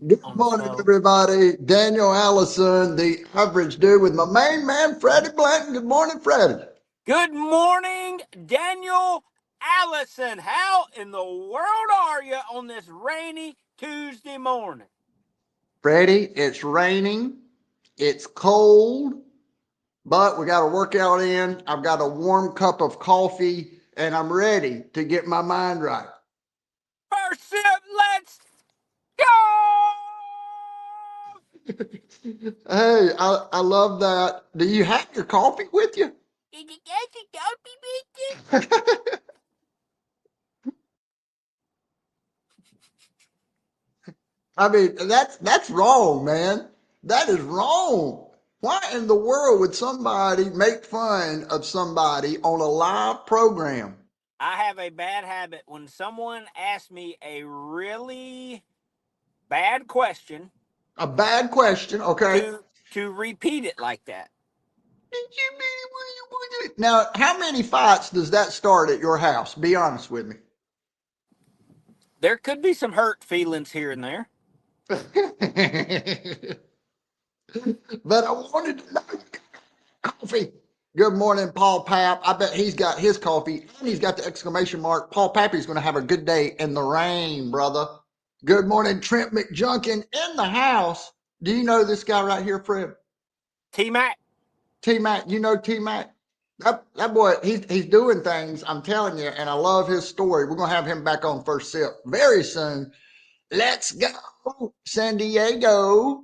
Good on the morning, show. everybody. Daniel Allison, the average dude, with my main man, Freddie Blanton. Good morning, Freddie. Good morning, Daniel Allison. How in the world are you on this rainy Tuesday morning? Freddie, it's raining, it's cold, but we got a workout in. I've got a warm cup of coffee, and I'm ready to get my mind right. First sip, let's go! Hey, I love that. Do you have your coffee with you? Did you get the dopey bitch? I mean, that's wrong, man. That is wrong. Why in the world would somebody make fun of somebody on a live program? I have a bad habit when someone asks me a really bad question A bad question, okay? to repeat it like that. Now, how many fights does that start at your house? Be honest with me. There could be some hurt feelings here and there. But I wanted to know coffee. Good morning, Paul Papp. I bet he's got his coffee and he's got the exclamation mark. Paul Pappy's going to have a good day in the rain, brother. Good morning, Trent McJunkin in the house. Do you know this guy right here, Fred? T Mac. T Mac. You know T Mac? That boy, he's doing things, I'm telling you, and I love his story. We're going to have him back on First Sip very soon. Let's go, San Diego.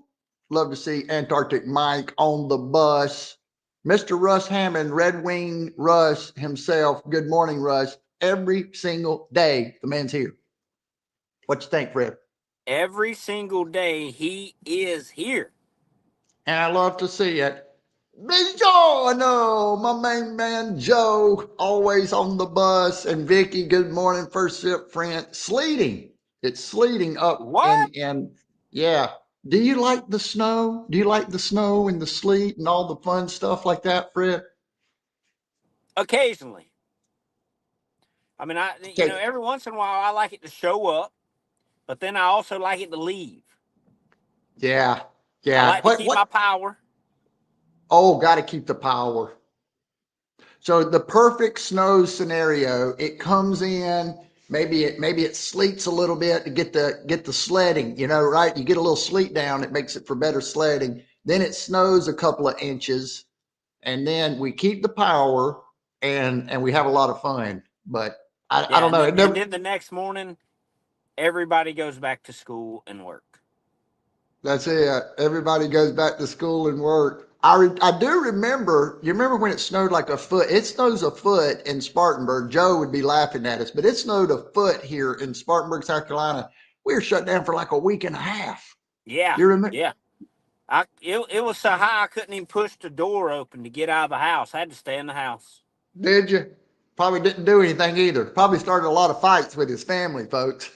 Love to see Antarctic Mike on the bus. Mr. Russ Hammond, Red Wing Russ himself. Good morning, Russ. Every single day, the man's here. What you think, Fred? Every single day he is here. And I love to see it. Big Joe, no, my main man Joe, always on the bus. And Vicky, good morning, First Sip friend. Sleeting. It's sleeting up What? in yeah. Do you like the snow? Do you like the snow and the sleet and all the fun stuff like that, Fred? Occasionally. I mean, Okay. every once in a while I like it to show up, but then I also like it to leave. Yeah. I Yeah. like to keep my What? power. Oh, got to keep the power. So the perfect snow scenario, it comes in, maybe it sleets a little bit to get the sledding, right? You get a little sleet down, it makes it for better sledding. Then it snows a couple of inches, and then we keep the power and we have a lot of fun. But I Yeah, don't and know. then, It and never, then the next morning, everybody goes back to school and work. that's it. Everybody goes back to school and work. I do remember, you remember when it snowed like a foot? It snows a foot in Spartanburg. Joe would be laughing at us, but it snowed a foot here in Spartanburg, South Carolina. We were shut down for like a week and a half. Yeah, You remember? yeah. It was so high I couldn't even push the door open to get out of the house. I had to stay in the house. Did you? Probably didn't do anything either. Probably started a lot of fights with his family, folks.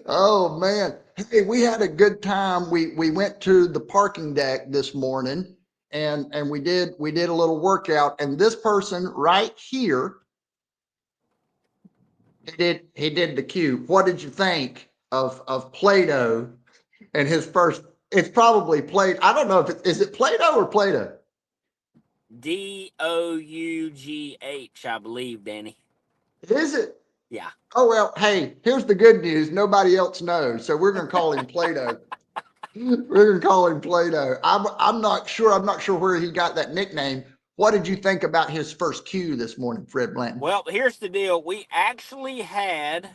Oh man. Hey, we had a good time. We went to the parking deck this morning and we did a little workout. And this person right here, he did the cube. What did you think of Plato and his first? It's probably Plato. I don't know if is it Plato or Plato? Dough, I believe, Danny. Is it? Yeah. Oh well, hey, here's the good news. Nobody else knows, so we're gonna call him Plato. We're gonna call him Plato. I'm not sure. I'm not sure where he got that nickname. What did you think about his first cue this morning, Fred Blanton? Well, here's the deal. We actually had,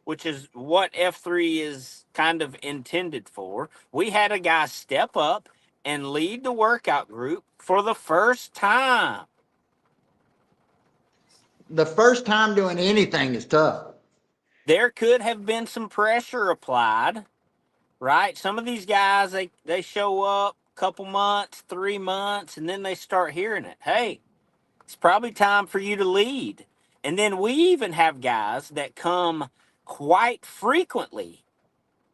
which is what F3 is kind of intended for, we had a guy step up and lead the workout group for the first time. The first time doing anything is tough. There could have been some pressure applied, right? Some of these guys, they show up a couple months, 3 months, and then they start hearing it. Hey, it's probably time for you to lead. And then we even have guys that come quite frequently,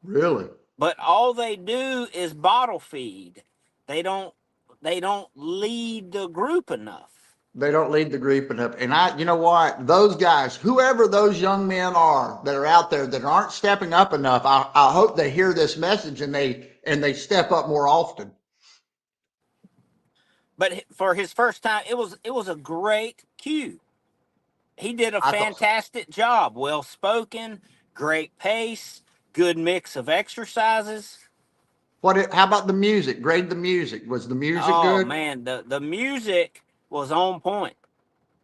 Really? but all they do is bottle feed. They don't they don't lead the group enough. They don't lead the group enough. And you know what? Those guys, whoever those young men are that are out there that aren't stepping up enough, I hope they hear this message and they step up more often. But for his first time, it was a great cue. He did a I thought so. fantastic job. Well spoken, great pace, good mix of exercises. How about the music? Grade the music. Was the music Oh good? man, the music was on point.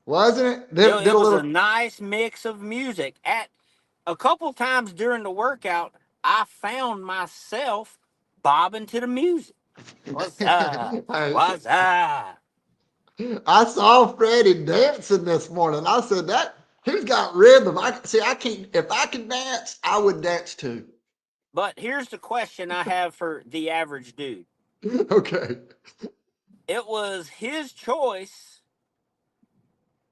Wasn't it? It, Did it a was a little. nice mix of music. At a couple times during the workout, I found myself bobbing to the music. What's up? What's up? I saw Freddie dancing this morning. I said that he's got rhythm. I can't. If I could dance, I would dance too. But here's the question I have for the average dude. Okay. It was his choice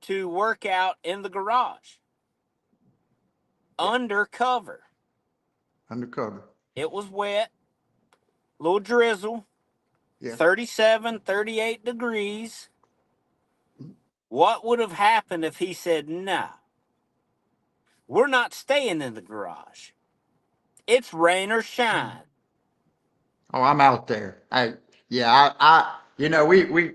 to work out in the garage, undercover. Undercover. It was wet, little drizzle, Yeah. 37, 38 degrees. What would have happened if he said, no, we're not staying in the garage? It's rain or shine. Oh, I'm out there. We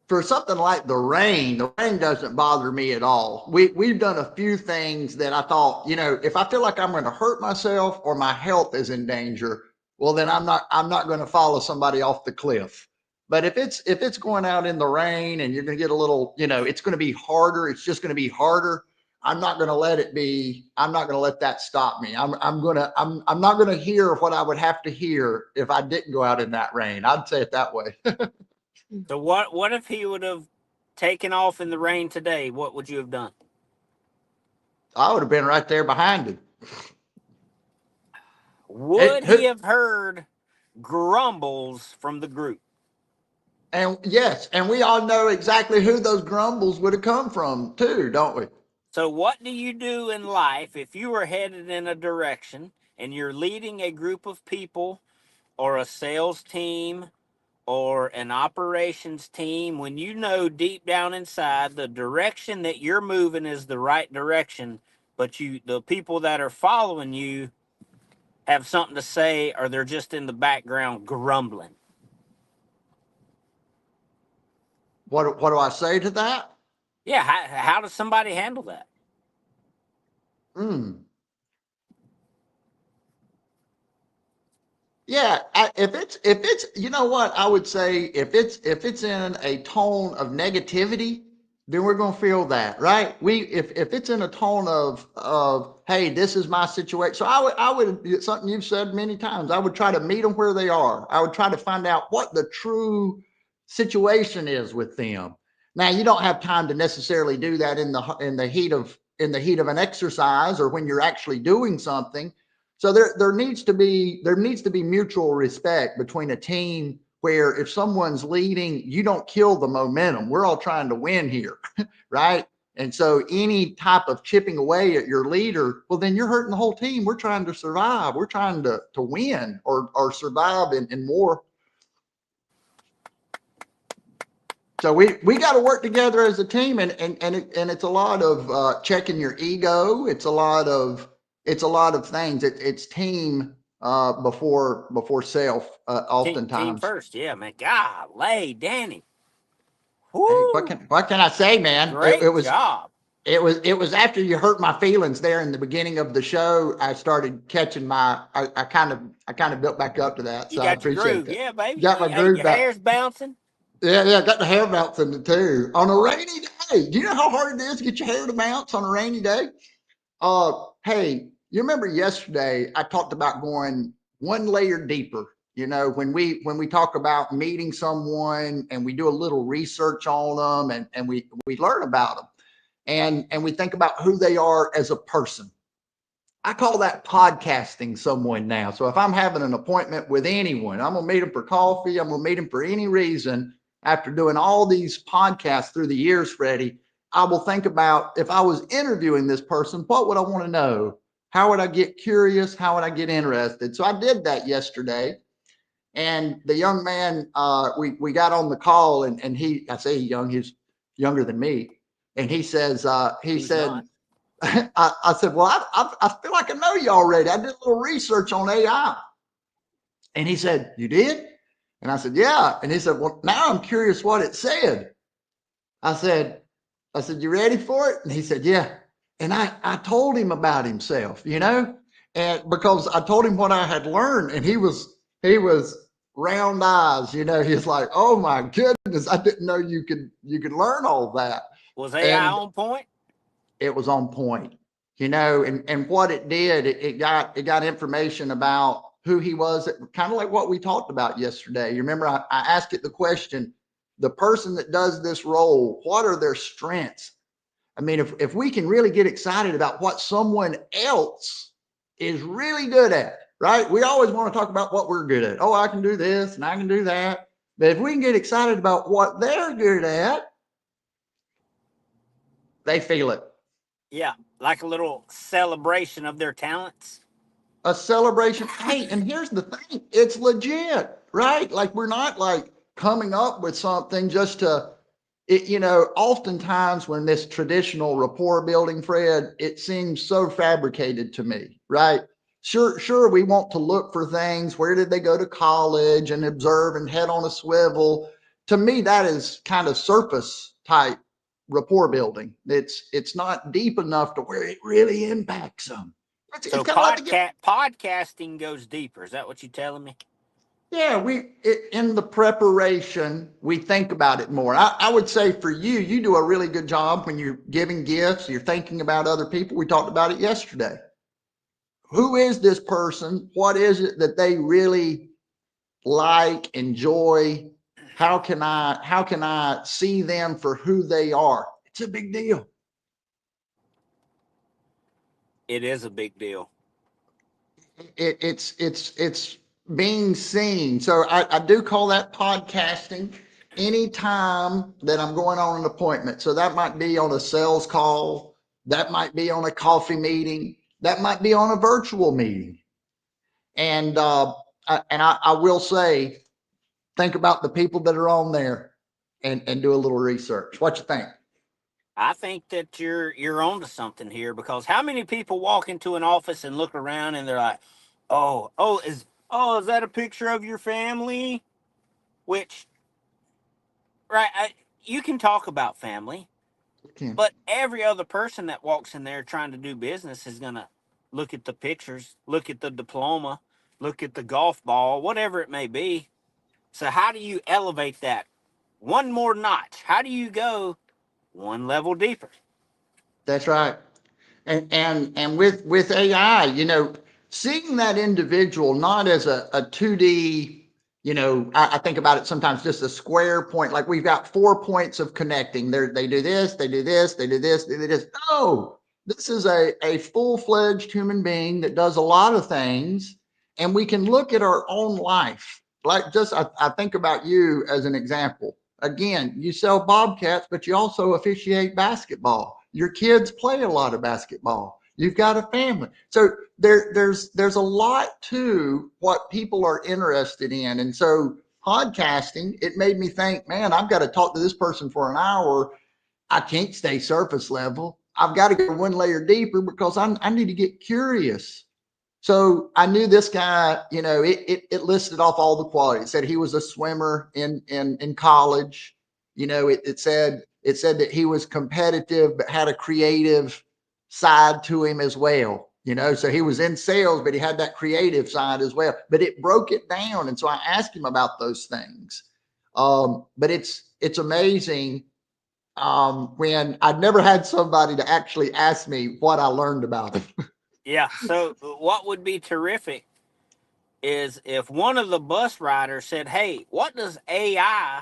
for something like the rain doesn't bother me at all. We've done a few things that I thought, if I feel like I'm going to hurt myself or my health is in danger, well, then I'm not going to follow somebody off the cliff. But if it's going out in the rain and you're going to get a little, it's going to be harder. It's just going to be harder. I'm not going to let it be. I'm not going to let that stop me. I'm not going to hear what I would have to hear if I didn't go out in that rain. I'd say it that way. So what if he would have taken off in the rain today? What would you have done? I would have been right there behind him. Would he have heard grumbles from the group? And yes, and we all know exactly who those grumbles would have come from too, don't we? So what do you do in life if you are headed in a direction and you're leading a group of people or a sales team or an operations team, when you know deep down inside the direction that you're moving is the right direction, but the people that are following you have something to say or they're just in the background grumbling? What do I say to that? Yeah, how does somebody handle that? Yeah, if it's you know what I would say, if it's in a tone of negativity, then we're gonna feel that, right? If it's in a tone of hey, this is my situation. So I would it's something you've said many times. I would try to meet them where they are. I would try to find out what the true situation is with them. Now you don't have time to necessarily do that in the heat of an exercise or when you're actually doing something. So there needs to be mutual respect between a team where if someone's leading, you don't kill the momentum. We're all trying to win here, right? And so any type of chipping away at your leader, well, then you're hurting the whole team. We're trying to survive. We're trying to win or survive in more. So we got to work together as a team, and it's a lot of checking your ego. It's a lot of things. It's team before self. Team Oftentimes. first, yeah, man. Golly, Danny. Hey, Whoo! what can I say, man? It Great was job. it was after you hurt my feelings there in the beginning of the show. I started catching I kind of built back up to that. You So I got your appreciate groove. that. Yeah, baby. Got my Hey, groove your back. hair's bouncing. Yeah, got the hair bouncing too. On a rainy day. Do you know how hard it is to get your hair to bounce on a rainy day? Hey, you remember yesterday I talked about going one layer deeper. When we talk about meeting someone and we do a little research on them and we learn about them and we think about who they are as a person. I call that podcasting someone now. So if I'm having an appointment with anyone, I'm gonna meet them for coffee, I'm gonna meet them for any reason. After doing all these podcasts through the years, Freddie, I will think about if I was interviewing this person, what would I want to know? How would I get curious? How would I get interested? So I did that yesterday. And the young man, we got on the call, and I say young, he's younger than me, and he says, he Who's said, not? I said, well, I feel like I know you already. I did a little research on AI. And he said, you did? And I said, yeah. And he said, well, now I'm curious what it said. I said, you ready for it? And he said, yeah. And I told him about himself, and because I told him what I had learned, and he was round eyes, he's like, oh my goodness, I didn't know you could learn all that. Was AI And on point? it was on point, and what it did, it got information about who he was, kind of like what we talked about yesterday. You remember I asked it the question, the person that does this role, what are their strengths? I mean, if we can really get excited about what someone else is really good at, right? We always want to talk about what we're good at. Oh, I can do this and I can do that. But if we can get excited about what they're good at, they feel it. Yeah, like a little celebration of their talents. A celebration. Hey, and here's the thing, it's legit, right? Like, we're not like coming up with something just to, oftentimes when this traditional rapport building, Fred, it seems so fabricated to me, right? Sure, we want to look for things. Where did they go to college, and observe and head on a swivel? To me, that is kind of surface type rapport building. It's not deep enough to where it really impacts them. It's So kind of like the podcasting goes deeper. Is that what you're telling me? Yeah, in the preparation, we think about it more. I would say for you, you do a really good job when you're giving gifts, you're thinking about other people. We talked about it yesterday. Who is this person? What is it that they really like, enjoy? How can I see them for who they are? It's a big deal. It is a big deal. It's being seen. So I do call that podcasting anytime that I'm going on an appointment. So that might be on a sales call, that might be on a coffee meeting, that might be on a virtual meeting. And I will say, think about the people that are on there, and do a little research. What you think? I think that you're onto something here, because how many people walk into an office and look around and they're like, is that a picture of your family? Which, right, you can talk about family, Ken? but every other person that walks in there trying to do business is gonna look at the pictures, look at the diploma, look at the golf ball, whatever it may be. So how do you elevate that one more notch? How do you go one level deeper? That's right. And with AI, seeing that individual not as a 2D, I think about it sometimes just a square point, like we've got 4 points of connecting. They do this, they do this, they do this, they do this. No, this is a full-fledged human being that does a lot of things, and we can look at our own life. Like, just I think about you as an example. Again, you sell Bobcats, but you also officiate basketball. Your kids play a lot of basketball. You've got a family. So there's a lot to what people are interested in. And so podcasting, it made me think, man, I've got to talk to this person for an hour. I can't stay surface level. I've got to go one layer deeper, because I need to get curious. So I knew this guy, it listed off all the qualities. It said he was a swimmer in college. It said that he was competitive but had a creative side to him as well. So he was in sales, but he had that creative side as well. But it broke it down, and so I asked him about those things. But it's amazing, when I'd never had somebody to actually ask me what I learned about him. Yeah. So what would be terrific is if one of the bus riders said, "Hey, what does AI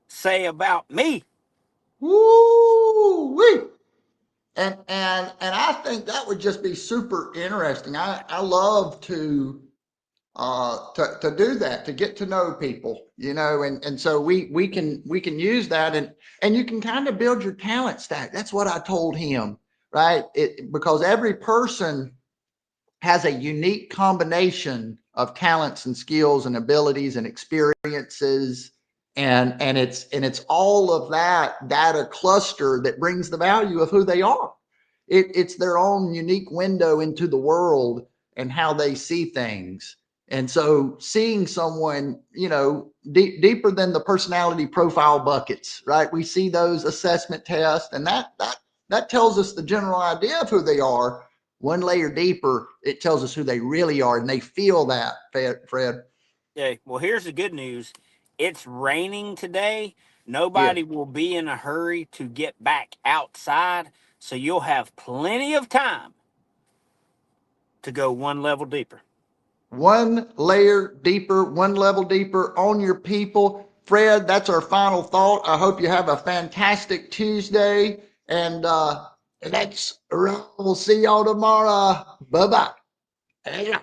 say about me?" Woo wee! And I think that would just be super interesting. I love to do that, to get to know people, and so we can use that, and you can kind of build your talent stack. That's what I told him, right? Because every person has a unique combination of talents and skills and abilities and experiences, and it's all of that data cluster that brings the value of who they are. It's their own unique window into the world and how they see things. And so seeing someone, deeper than the personality profile buckets, right? We see those assessment tests, and that tells us the general idea of who they are. One layer deeper, it tells us who they really are, and they feel that, Fred. Yeah. Well, here's the good news. It's raining today. Yeah. Nobody will be in a hurry to get back outside, so you'll have plenty of time to go one level deeper. One layer deeper, one level deeper on your people. Fred, that's our final thought. I hope you have a fantastic Tuesday, and let's roll. We'll see y'all tomorrow. Bye bye.